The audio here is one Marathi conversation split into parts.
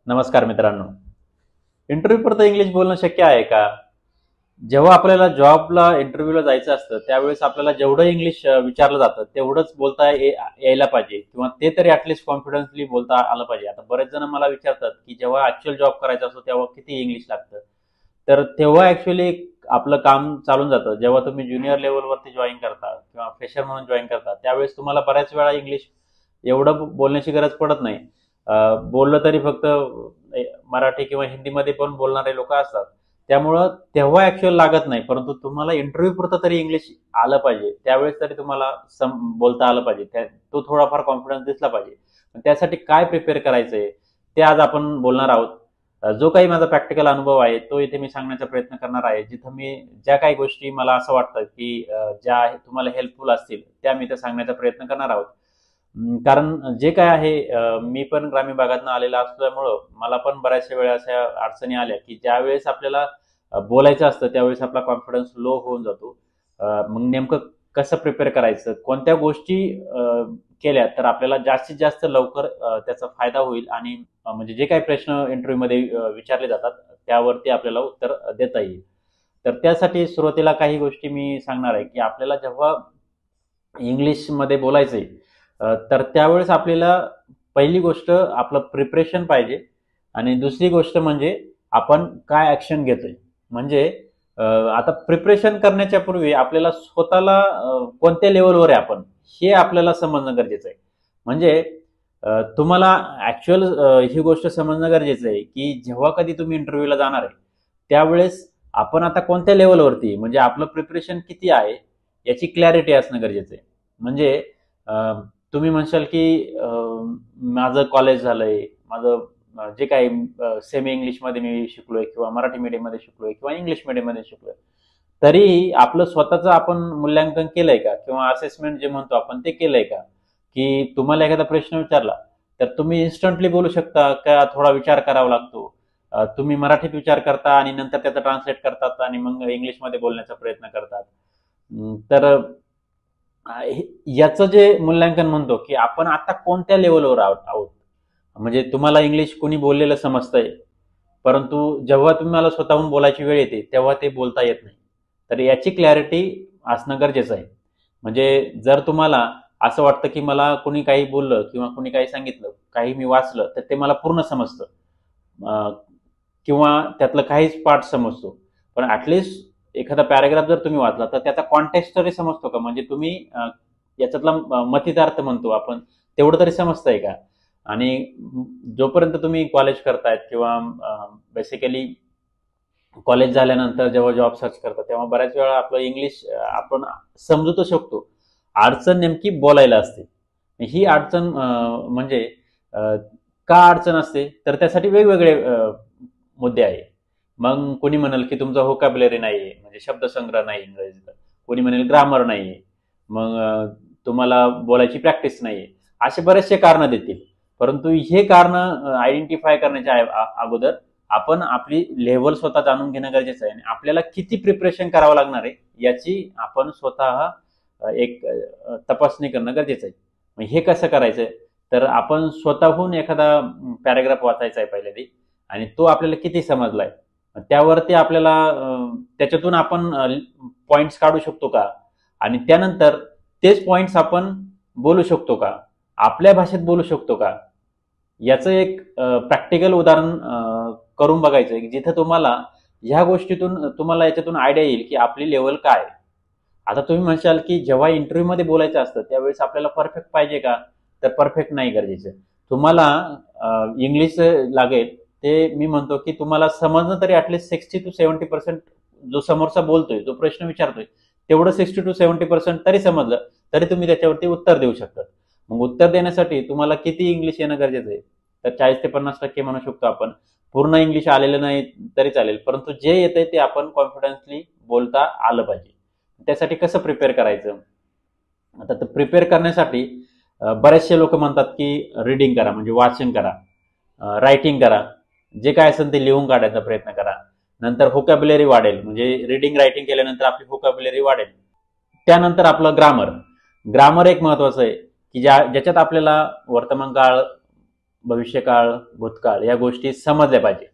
नमस्कार मित्रांनो. इंटरव्ह्यूपुरतं इंग्लिश बोलणं शक्य आहे का? जेव्हा आपल्याला जॉबला इंटरव्ह्यूला जायचं असतं त्यावेळेस आपल्याला जेवढं इंग्लिश विचारलं जातं तेवढंच बोलता यायला पाहिजे किंवा ते तरी ॲटलिस्ट कॉन्फिडन्सली बोलता आलं पाहिजे. आता बरेच जण मला विचारतात की जेव्हा ॲक्च्युअल जॉब करायचा असतो तेव्हा किती इंग्लिश लागतं? तर तेव्हा ॲक्च्युअली आपलं काम चालून जातं. जेव्हा तुम्ही ज्युनियर लेव्हलवरती जॉइन करता किंवा फ्रेशर म्हणून जॉइन करता त्यावेळेस तुम्हाला बऱ्याच वेळा इंग्लिश एवढं बोलण्याची गरज पडत नाही. बोललं तरी फक्त मराठी किंवा हिंदीमध्ये पण बोलणारे लोक असतात. त्यामुळं तेव्हा ॲक्च्युअल लागत नाही. परंतु तुम्हाला इंटरव्ह्यू पुरतं तरी इंग्लिश आलं पाहिजे. त्यावेळेस तरी तुम्हाला बोलता आलं पाहिजे. तो थोडाफार कॉन्फिडन्स दिसला पाहिजे. त्यासाठी काय प्रिपेअर करायचंय ते आज आपण बोलणार आहोत. जो काही माझा प्रॅक्टिकल अनुभव आहे तो इथे मी सांगण्याचा प्रयत्न करणार आहे. जिथं मी ज्या काही गोष्टी मला असं वाटतं की ज्या तुम्हाला हेल्पफुल असतील त्या मी इथं सांगण्याचा प्रयत्न करणार आहोत. कारण जे काय आहे मी पण ग्रामीण भागातून आलेला असल्यामुळं मला पण बऱ्याचशा वेळा अशा अडचणी आल्या की ज्यावेळेस आपल्याला बोलायचं असतं त्यावेळेस आपला कॉन्फिडन्स लो होऊन जातो. मग नेमकं कसं प्रिपेअर करायचं, कोणत्या गोष्टी केल्या तर आपल्याला जास्तीत जास्त लवकर त्याचा फायदा होईल आणि म्हणजे जे काही प्रश्न इंटरव्ह्यूमध्ये विचारले जातात त्यावरती आपल्याला उत्तर देता येईल. तर त्यासाठी सुरुवातीला काही गोष्टी मी सांगणार आहे की आपल्याला जेव्हा इंग्लिशमध्ये बोलायचंय तर त्यावेळेस आपल्याला पहिली गोष्ट आपलं प्रिपरेशन पाहिजे आणि दुसरी गोष्ट म्हणजे आपण काय ॲक्शन घेतोय. म्हणजे आता प्रिपरेशन करण्याच्या पूर्वी आपल्याला स्वतःला कोणत्या लेव्हलवर आहे आपण हे आपल्याला समजणं गरजेचं आहे. म्हणजे तुम्हाला ॲक्च्युअल ही गोष्ट समजणं गरजेचं आहे की जेव्हा कधी तुम्ही इंटरव्ह्यूला जाणार आहे त्यावेळेस आपण आता कोणत्या लेव्हलवरती म्हणजे आपलं प्रिपरेशन किती आहे याची क्लॅरिटी असणं गरजेचं आहे. म्हणजे तुम्ही म्हणशाल की माझं कॉलेज झालंय, माझं जे काही सेमी इंग्लिशमध्ये मी शिकलोय किंवा मराठी मीडियममध्ये शिकलोय किंवा इंग्लिश मीडियममध्ये शिकलोय, तरी आपलं स्वतःचं आपण मूल्यांकन केलंय का किंवा असेसमेंट जे म्हणतो आपण ते केलंय का? की तुम्हाला एखादा प्रश्न विचारला तर तुम्ही इन्स्टंटली बोलू शकता का थोडा विचार करावा लागतो? तुम्ही मराठीत विचार करता आणि नंतर त्याचं ट्रान्सलेट करतात आणि मग इंग्लिशमध्ये बोलण्याचा प्रयत्न करतात. तर याचं जे मूल्यांकन म्हणतो की आपण आता कोणत्या लेवलवर आहोत. म्हणजे तुम्हाला इंग्लिश कोणी बोललेलं समजतंय, परंतु जेव्हा तुम्हाला स्वतःहून बोलायची वेळ येते तेव्हा ते बोलता येत नाही. तर याची क्लॅरिटी असणं गरजेचं आहे. म्हणजे जर तुम्हाला असं वाटतं की मला कोणी काही बोललं किंवा कोणी काही सांगितलं, काही मी वाचलं तर ते मला पूर्ण समजतं किंवा त्यातलं काहीच पार्ट समजतो. पण ॲटलिस्ट एखादा पॅराग्राफ जर तुम्ही वाचला तर त्याचा कॉन्टेक्स्ट तरी समजतो का? म्हणजे तुम्ही याच्यातला मतितार्थ म्हणतो आपण तेवढं तरी समजतंय का? आणि जोपर्यंत तुम्ही कॉलेज करतायत किंवा बेसिकली कॉलेज झाल्यानंतर जेव्हा जॉब सर्च करता तेव्हा बऱ्याच वेळा आपलं इंग्लिश आपण समजू तर शकतो. अडचण नेमकी बोलायला असते. ही अडचण म्हणजे का अडचण असते? तर त्यासाठी वेगवेगळे मुद्दे आहे. मग कोणी म्हणेल की तुमचा व्होकॅब्युलरी नाहीये, म्हणजे शब्दसंग्रह नाही इंग्रजीचा. कोणी म्हणेल ग्रामर नाहीये. मग तुम्हाला बोलायची प्रॅक्टिस नाहीये. असे बरेचसे कारणं देतील. परंतु हे कारणं आयडेंटिफाय करण्याच्या अगोदर आपण आपली लेव्हल स्वतः जाणून घेणं गरजेचं आहे आणि आपल्याला किती प्रिपरेशन करावं लागणार आहे याची आपण स्वतः एक तपासणी करणं गरजेचं आहे. मग हे कसं करायचं? तर आपण स्वतःहून एखादा पॅराग्राफ वाचायचा आहे पहिल्यांदा आणि तो आपल्याला किती समजलाय त्यावरती आपल्याला त्याच्यातून आपण पॉइंट्स काढू शकतो का? आणि त्यानंतर तेच पॉइंट्स आपण बोलू शकतो का? आपल्या भाषेत बोलू शकतो का? याचं एक प्रॅक्टिकल उदाहरण करून बघायचं आहे जिथं तुम्हाला ह्या गोष्टीतून तुम्हाला याच्यातून आयडिया येईल की आपली लेवल काय आहे. आता तुम्ही म्हणशाल की जेव्हा इंटरव्ह्यूमध्ये बोलायचं असतं त्यावेळेस आपल्याला परफेक्ट पाहिजे का? तर परफेक्ट नाही गरजेचं. तुम्हाला इंग्लिश लागेल ते मी म्हणतो की तुम्हाला समजणं तरी ॲटलिस्ट 60-70% जो समोरचा बोलतोय, जो प्रश्न विचारतोय तेवढं 60-70% तरी समजलं तरी तुम्ही त्याच्यावरती उत्तर देऊ शकता. मग उत्तर देण्यासाठी तुम्हाला किती इंग्लिश येणं गरजेचं आहे? तर 40% म्हणू शकतो आपण. पूर्ण इंग्लिश आलेलं नाही तरी चालेल, परंतु जे येतंय ते आपण कॉन्फिडन्सली बोलता आलं पाहिजे. त्यासाठी कसं प्रिपेअर करायचं? आता प्रिपेअर करण्यासाठी बरेचसे लोक म्हणतात की रीडिंग करा, म्हणजे वाचन करा, रायटिंग करा, जे काय असेल ते लिहून काढायचा प्रयत्न करा. नंतर व्होकॅब्युलरी वाढेल, म्हणजे रीडिंग रायटिंग केल्यानंतर आपली व्होकॅब्युलरी वाढेल. त्यानंतर आपलं ग्रामर एक महत्वाचं आहे की ज्याच्यात आपल्याला वर्तमान काळ भविष्यकाळ, भूतकाळ या गोष्टी समजल्या पाहिजे.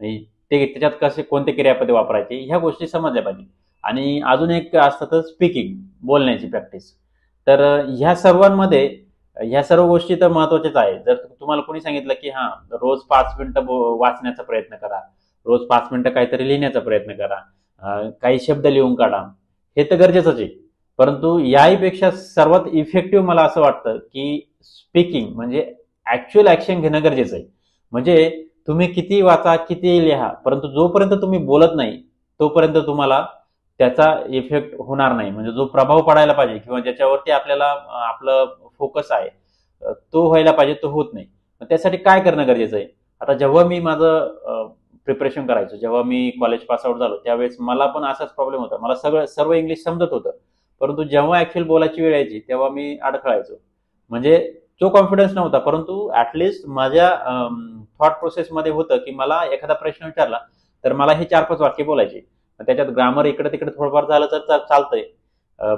आणि ते त्याच्यात कसे कोणते क्रियापदे वापरायचे ह्या गोष्टी समजल्या पाहिजे. आणि अजून एक असतं तर स्पीकिंग, बोलण्याची प्रॅक्टिस. तर ह्या सर्वांमध्ये ह्या सर्व गोष्टी तर महत्वाच्याच आहे. जर तुम्हाला कोणी सांगितलं की हा रोज 5 मिनिटं वाचण्याचा प्रयत्न करा, रोज 5 मिनिटं काहीतरी लिहिण्याचा प्रयत्न करा, काही शब्द लिहून काढा, हे तर गरजेचंच आहे. परंतु याहीपेक्षा सर्वात इफेक्टिव्ह मला असं वाटतं की स्पीकिंग म्हणजे ऍक्च्युअल ऍक्शन घेणं गरजेचं आहे. म्हणजे तुम्ही किती वाचा, किती लिहा, परंतु जोपर्यंत तुम्ही बोलत नाही तोपर्यंत तुम्हाला त्याचा इफेक्ट होणार नाही. म्हणजे जो प्रभाव पडायला पाहिजे किंवा ज्याच्यावरती आपल्याला आपलं फोकस आहे तो व्हायला पाहिजे, तो होत नाही. त्यासाठी काय करणं गरजेचं आहे? आता जेव्हा मी माझं प्रिपरेशन करायचो, जेव्हा मी कॉलेज पास आउट झालो त्यावेळेस मला पण असाच प्रॉब्लेम होता. मला सर्व इंग्लिश समजत होतं, परंतु जेव्हा ऍक्च्युअल बोलायची वेळ यायची तेव्हा मी अडखळायचो. म्हणजे तो कॉन्फिडन्स नव्हता, परंतु ऍटलिस्ट माझ्या थॉट प्रोसेसमध्ये होतं की मला एखादा प्रश्न विचारला तर मला हे 4-5 वाक्य बोलायचे. त्याच्यात ग्रामर इकडे तिकडे थोडंफार झालं तर चालतंय,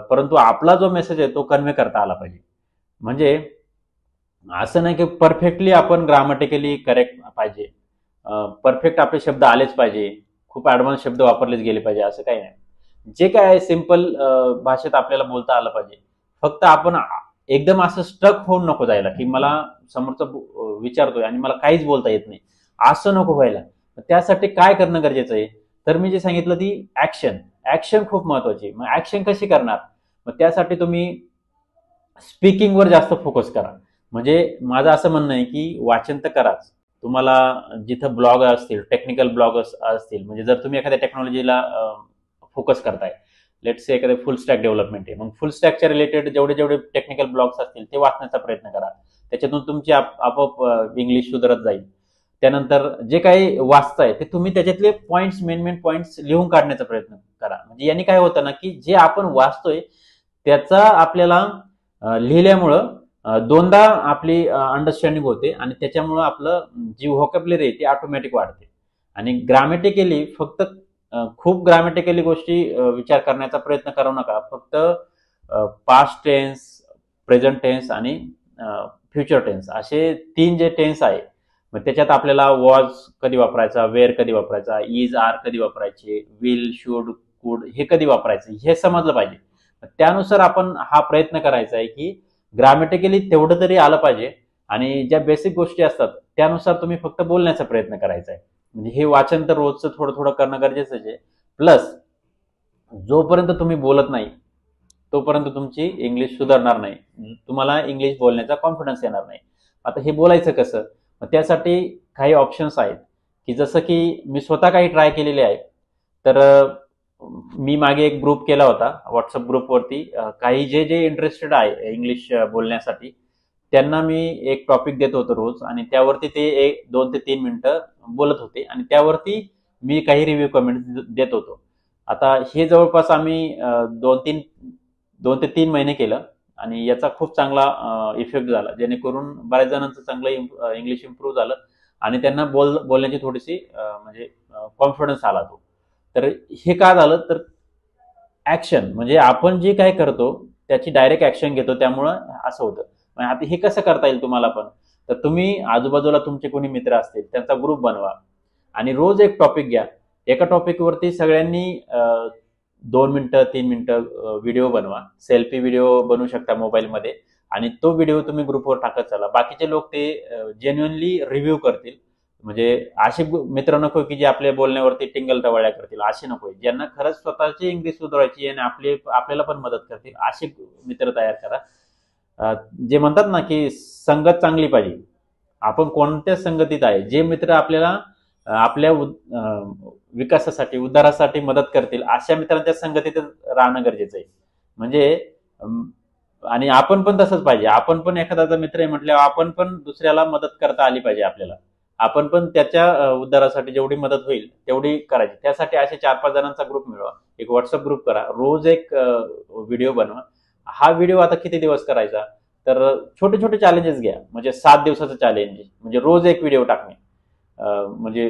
परंतु आपला जो मेसेज आहे तो कन्व्हे करता आला पाहिजे. म्हणजे असं नाही की परफेक्टली आपण ग्रामॅटिकली करेक्ट पाहिजे, परफेक्ट आपले शब्द आलेच पाहिजे, खूप ऍडव्हान्स शब्द वापरलेच गेले पाहिजे, असं काही नाही. जे काय आहे सिंपल भाषेत आपल्याला बोलता आलं पाहिजे. फक्त आपण एकदम असं स्ट्रक होऊन नको जायला की मला समोरचा विचारतोय आणि मला काहीच बोलता येत नाही, असं नको व्हायला. त्यासाठी काय करणं गरजेचं आहे? तर मी जे सांगितलं ती ऍक्शन. ऍक्शन खूप महत्वाची. मग ऍक्शन कशी करणार? मग त्यासाठी तुम्ही स्पीकिंगवर जास्त फोकस करा. म्हणजे माझं असं म्हणणं आहे की वाचन तर कराच. तुम्हाला जिथं ब्लॉग असतील, टेक्निकल ब्लॉग असतील, म्हणजे जर तुम्ही एखाद्या टेक्नॉलॉजीला फोकस करताय, लेट्स से एखादे फुल स्टॅक डेव्हलपमेंट आहे, मग फुल स्टॅकच्या रिलेटेड जेवढे जेवढे टेक्निकल ब्लॉग्स असतील ते वाचण्याचा प्रयत्न करा. त्याच्यातून तुमची आपोआप इंग्लिश सुधारत जाईल. त्यानंतर जे काही वाचताय ते तुम्ही त्याच्यातले पॉईंट्स, मेन पॉईंट्स लिहून काढण्याचा प्रयत्न करा. म्हणजे यांनी काय होतं ना की जे आपण वाचतोय त्याचा आपल्याला लिहिल्यामुळं दोनदा आपली अंडरस्टँडिंग होते आणि त्याच्यामुळं आपलं जी व्होकॅब्युलरी आहे ती ऑटोमॅटिक वाढते. आणि ग्रामॅटिकली फक्त खूप ग्रामॅटिकली गोष्टी विचार करण्याचा प्रयत्न करू नका. फक्त पास्ट टेन्स, प्रेझेंट टेन्स आणि फ्युचर टेन्स असे 3 जे टेन्स आहे, मग त्याच्यात आपल्याला वॉज कधी वापरायचा, वेअर कधी वापरायचा, इज आर कधी वापरायचे, विल, शुड, कुड हे कधी वापरायचं हे समजलं पाहिजे. त्यानुसार आपण हा प्रयत्न करायचा आहे की ग्रामॅटिकली तेवढं तरी आलं पाहिजे. आणि ज्या बेसिक गोष्टी असतात त्यानुसार तुम्ही फक्त बोलण्याचा प्रयत्न करायचा आहे. म्हणजे हे वाचन तर रोजचं थोडं थोडं करणं गरजेचंच आहे. प्लस जोपर्यंत तुम्ही बोलत नाही तोपर्यंत तुमची इंग्लिश सुधारणार नाही, तुम्हाला इंग्लिश बोलण्याचा कॉन्फिडन्स येणार नाही. आता हे बोलायचं कसं? मग त्यासाठी काही ऑप्शन्स आहेत की जसं की मी स्वतः काही ट्राय केलेले आहे. तर मी मागे एक ग्रुप केला होता व्हॉट्सअप ग्रुपवरती. काही जे जे इंटरेस्टेड आहे इंग्लिश बोलण्यासाठी त्यांना मी एक टॉपिक देत होतो रोज आणि त्यावरती ते 2 ते 3 मिनिटं बोलत होते आणि त्यावरती मी काही रिव्ह्यू कमेंट देत होतो. आता हे जवळपास आम्ही 2 ते 3 महिने केलं आणि याचा खूप चांगला इफेक्ट झाला, जेणेकरून बऱ्याच जणांचं चांगलं इंग्लिश इम्प्रूव्ह झालं आणि त्यांना बोलण्याची थोडीशी म्हणजे कॉन्फिडन्स आला तो. तर हे का झालं? तर ऍक्शन म्हणजे आपण जे काय करतो त्याची डायरेक्ट ऍक्शन घेतो, त्यामुळं असं होतं. आता हे कसं करता येईल तुम्हाला पण? तर तुम्ही आजूबाजूला तुमचे कोणी मित्र असतील त्यांचा ग्रुप बनवा आणि रोज एक टॉपिक घ्या. एका टॉपिकवरती सगळ्यांनी 2 मिनिटं 3 मिनिटं व्हिडिओ बनवा. सेल्फी व्हिडिओ बनवू शकता मोबाईलमध्ये आणि तो व्हिडिओ तुम्ही ग्रुपवर टाकत चला. बाकीचे लोक ते जेन्युअनली रिव्ह्यू करतील. म्हणजे असे मित्र नको की जे आपल्या बोलण्यावरती टिंगल टवाळ्या करतील, असे नको. ज्यांना खरंच स्वतःची इंग्लिश सुधारायची आणि आपल्याला पण मदत करतील असे मित्र तयार करा. जे म्हणतात ना की संगत चांगली पाहिजे. आपण कोणत्या संगतीत आहे, जे मित्र आपल्याला आपल्या विकासासाठी, उद्धारासाठी मदत करतील अशा मित्रांच्या संगतीत राहणं गरजेचं आहे. म्हणजे आणि आपण पण तसंच पाहिजे. आपण पण एखादा मित्र आहे म्हटल्यावर आपण पण दुसऱ्याला मदत करता आली पाहिजे आपल्याला. आपण पण त्याच्या उद्धारासाठी जेवढी मदत होईल तेवढी करायची. त्यासाठी असे 4-5 जणांचा ग्रुप मिळवा, एक व्हॉट्सअप ग्रुप करा, रोज एक व्हिडिओ बनवा. हा व्हिडिओ आता किती दिवस करायचा? तर छोटे छोटे चॅलेंजेस घ्या. म्हणजे 7 दिवसाचं चॅलेंज, म्हणजे रोज एक व्हिडिओ टाकणे. म्हणजे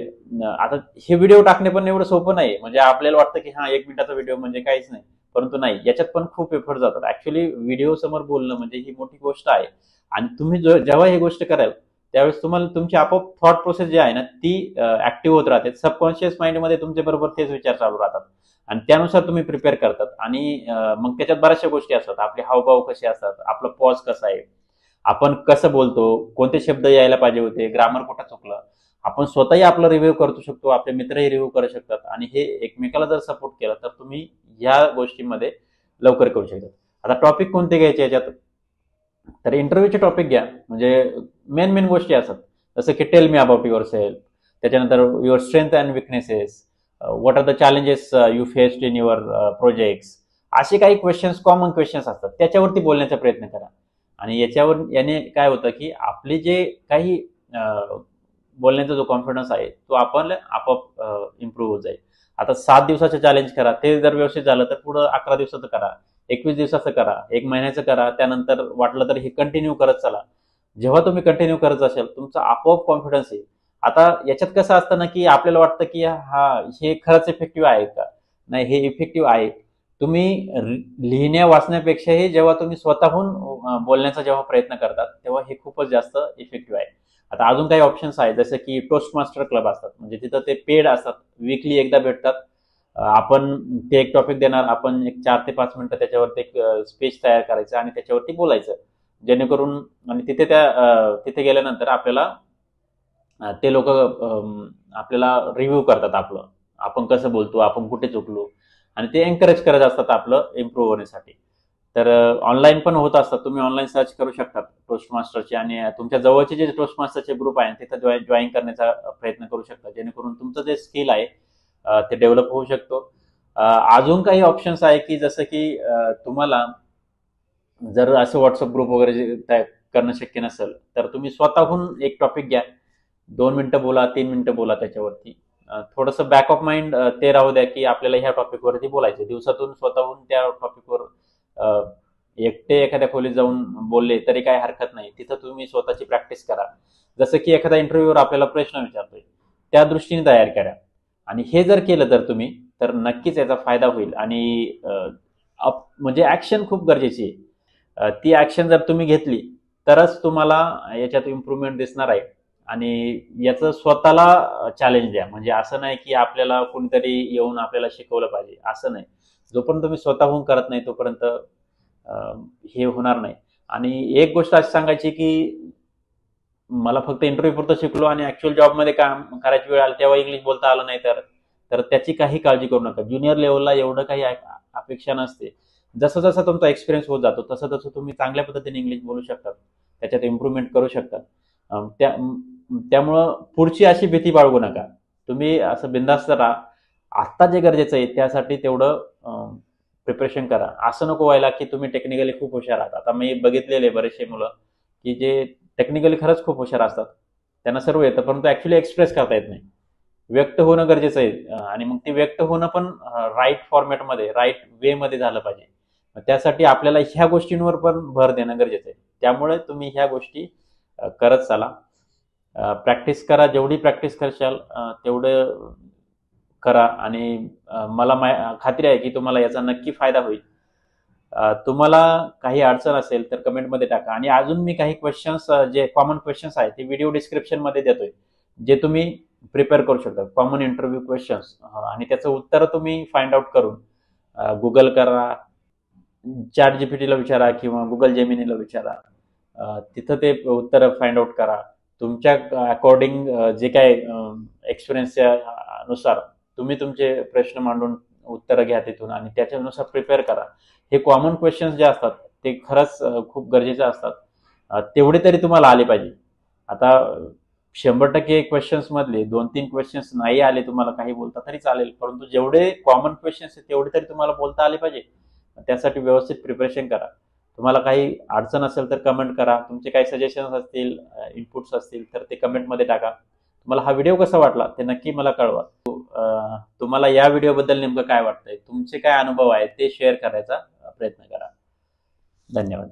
आता हे व्हिडिओ टाकणे पण एवढं सोपं नाही. म्हणजे आपल्याला वाटतं की हा 1 मिनिटाचा व्हिडिओ म्हणजे काहीच नाही, परंतु नाही, याच्यात पण खूप एफर्ट जातात. ऍक्च्युअली व्हिडिओ समोर बोलणं म्हणजे ही मोठी गोष्ट आहे. आणि तुम्ही जेव्हा ही गोष्ट कराल त्यावेळेस तुम्हाला तुमची आपोआप थॉट प्रोसेस जी आहे ना ती ऍक्टिव्ह होत राहते. सबकॉन्शियस माइंडमध्ये तुमच्या बरोबर तेच विचार चालू राहतात आणि त्यानुसार तुम्ही प्रिपेअर करतात. आणि मग त्याच्यात बऱ्याचशा गोष्टी असतात. आपले हावभाव कसे असतात, आपलं पॉज कसा आहे, आपण कसं बोलतो, कोणते शब्द यायला पाहिजे होते, ग्रामर कुठं चुकलं, आपण स्वतःही आपलं रिव्ह्यू करू शकतो, आपले मित्रही रिव्ह्यू करू शकतात. आणि हे एकमेकाला जर सपोर्ट केला तर तुम्ही या गोष्टींमध्ये लवकर करू शकता. आता टॉपिक कोणते घ्यायचे याच्यात, तर इंटरव्ह्यूचे टॉपिक घ्या. म्हणजे मेन मेन गोष्टी असतात, जसं की tell me about yourself, त्याच्यानंतर your strength and weaknesses, what are the challenges you faced in your projects, असे काही क्वेश्चन्स, कॉमन क्वेश्चन्स असतात, त्याच्यावरती बोलण्याचा प्रयत्न करा. आणि याने काय होतं की आपले जे काही बोलण्याचा जो कॉन्फिडन्स आहे तो आपण आपोआप इम्प्रूव्ह होत जाईल. आता 7 दिवसाचं चॅलेंज करा, ते जर व्यवस्थित झालं तर पुढं 11 दिवसाचं करा, 21 दिवसाचं करा, 1 महिन्याचं करा, त्यानंतर वाटलं तर हे कंटिन्यू करत चला. जेव्हा तुम्ही कंटिन्यू करत असाल तुमचा आपोआप कॉन्फिडन्स येईल. आता याच्यात कसं असतं ना की आपल्याला वाटतं की हा हे खरंच इफेक्टिव्ह आहे का, नाही हे इफेक्टिव्ह आहे. तुम्ही लिहिण्या वाचण्यापेक्षाही जेव्हा तुम्ही स्वतःहून बोलण्याचा जेव्हा प्रयत्न करतात तेव्हा हे खूपच जास्त इफेक्टिव्ह आहे. आता अजून काही ऑप्शन्स आहेत, जसं की टोस्ट मास्टर क्लब असतात, म्हणजे तिथं ते पेड असतात, वीकली एकदा भेटतात. आपण ते एक टॉपिक देणार, आपण एक 4 ते 5 मिनिटं त्याच्यावरती एक स्पीच तयार करायचं आणि त्याच्यावरती बोलायचं, जेणेकरून आणि तिथे गेल्यानंतर आपल्याला ते लोक आपल्याला रिव्ह्यू करतात आपलं, आपण कसं बोलतो, आपण कुठे चुकलो, आणि ते एनकरेज करत असतात आपलं इम्प्रूव्ह होण्यासाठी. तर ऑनलाईन पण होत असतात, तुम्ही ऑनलाईन सर्च करू शकता टोस्ट मास्टरचे, आणि तुमच्या जवळचे जे टोस्ट मास्टरचे ग्रुप आहे तिथं जॉईन करण्याचा प्रयत्न करू शकता, जेणेकरून तुमचं जे स्किल आहे ते डेव्हलप होऊ शकतो. अजून काही ऑप्शन्स आहे की जसं की तुम्हाला जर असं व्हॉट्सअप ग्रुप वगैरे करणं शक्य नसेल तर तुम्ही स्वतःहून एक टॉपिक घ्या, 2 मिनिटं बोला, 3 मिनिटं बोला त्याच्यावरती. थोडंसं बॅक ऑफ माइंड ते राहू द्या की आपल्याला ह्या टॉपिकवरती बोलायचं. दिवसातून स्वतःहून त्या टॉपिकवर एकटे एखाद्या खोलीत जाऊन बोलले तरी काही हरकत नाही. तिथं तुम्ही स्वतःची प्रॅक्टिस करा. जसं की एखादा इंटरव्ह्यूवर आपल्याला प्रश्न विचारतोय त्या दृष्टीने तयार करा. आणि हे जर केलं तर तुम्ही, तर नक्कीच याचा फायदा होईल. आणि म्हणजे ऍक्शन खूप गरजेची आहे. ती ऍक्शन जर तुम्ही घेतली तरच तुम्हाला याच्यात इम्प्रूव्हमेंट दिसणार आहे. आणि याचं स्वतःला चॅलेंज द्या, म्हणजे असं नाही की आपल्याला कोणीतरी येऊन आपल्याला शिकवलं पाहिजे, असं नाही. जोपर्यंत तुम्ही स्वतःहून करत नाही तोपर्यंत हे होणार नाही. आणि एक गोष्ट अशी सांगायची की मला फक्त इंटरव्ह्यू पुरतं शिकलो आणि ऍक्च्युअल जॉबमध्ये काम करायची वेळ आली तेव्हा इंग्लिश बोलता आलं नाही तर त्याची काही काळजी करू नका. ज्युनियर लेवलला एवढं काही अपेक्षा नसते. जसं जसं तुमचा एक्सपिरियन्स होत जातो तसं तसं तुम्ही चांगल्या पद्धतीने इंग्लिश बोलू शकता, त्याच्यात इम्प्रूव्हमेंट करू शकता. त्यामुळं पुढची अशी भीती बाळगू नका. तुम्ही असं बिंदास्त राहा. आत्ता जे गरजेचं आहे त्यासाठी तेवढं प्रिपरेशन करा. असं नको व्हायला की तुम्ही टेक्निकली खूप हुशार आहात. आता मी बघितलेले बरेचसे मुलं की जे टेक्निकली खरंच खूप हुशार असतात, त्यांना सर्व येतं परंतु ऍक्च्युली एक्सप्रेस करता येत नाही. व्यक्त होणं गरजेचं आहे आणि मग ते व्यक्त होणं पण राईट फॉर्मॅटमध्ये, राईट वे मध्ये झालं पाहिजे. त्यासाठी आपल्याला ह्या गोष्टींवर पण भर देणं गरजेचं आहे. त्यामुळे तुम्ही ह्या गोष्टी करत चाला. प्रॅक्टिस करा, जेवढी प्रॅक्टिस करशाल तेवढं करा. आणि मला खात्री आहे की तुम्हाला याचा नक्की फायदा होईल. तुम्हाला काही अडचण असेल तर कमेंटमध्ये टाका. आणि अजून मी काही क्वेश्चन्स, जे कॉमन क्वेश्चन्स आहेत ते व्हिडिओ डिस्क्रिप्शन मध्ये देतोय, जे तुम्ही प्रिपेअर करू शकता, कॉमन इंटरव्ह्यू क्वेश्चन्स. आणि त्याचं उत्तर तुम्ही फाइंड आउट करून गुगल करा, चॅट जीपीटीला विचारा किंवा गुगल जेमिनीला विचारा. तिथं ते उत्तर फाइंड आउट करा. तुमच्या अकॉर्डिंग जे काय एक्सपिरियन्सच्या नुसार तुम्ही तुमचे प्रश्न मांडून उत्तरं घ्या तिथून आणि त्याच्यानुसार प्रिपेअर करा. हे कॉमन क्वेश्चन्स जे असतात ते खरंच खूप गरजेचे असतात. तेवढे तरी तुम्हाला आले पाहिजे. आता 100% क्वेश्चन्स मधले 2-3 क्वेश्चन्स नाही आले तुम्हाला काही बोलता तरी चालेल, परंतु जेवढे कॉमन क्वेश्चन्स आहेत तेवढे तरी तुम्हाला बोलता आले पाहिजे. त्यासाठी व्यवस्थित प्रिपरेशन करा. तुम्हाला काही अडचण असेल तर कमेंट करा. तुमचे काही सजेशन्स असतील, इनपुट्स असतील तर ते कमेंटमध्ये टाका. तुम्हाला हा व्हिडिओ कसा वाटला ते नक्की मला कळवा. तुम्हाला या व्हिडिओबद्दल नेमकं काय वाटतंय, तुमचे काय अनुभव आहेत ते शेअर करायचा प्रयत्न करा. धन्यवाद.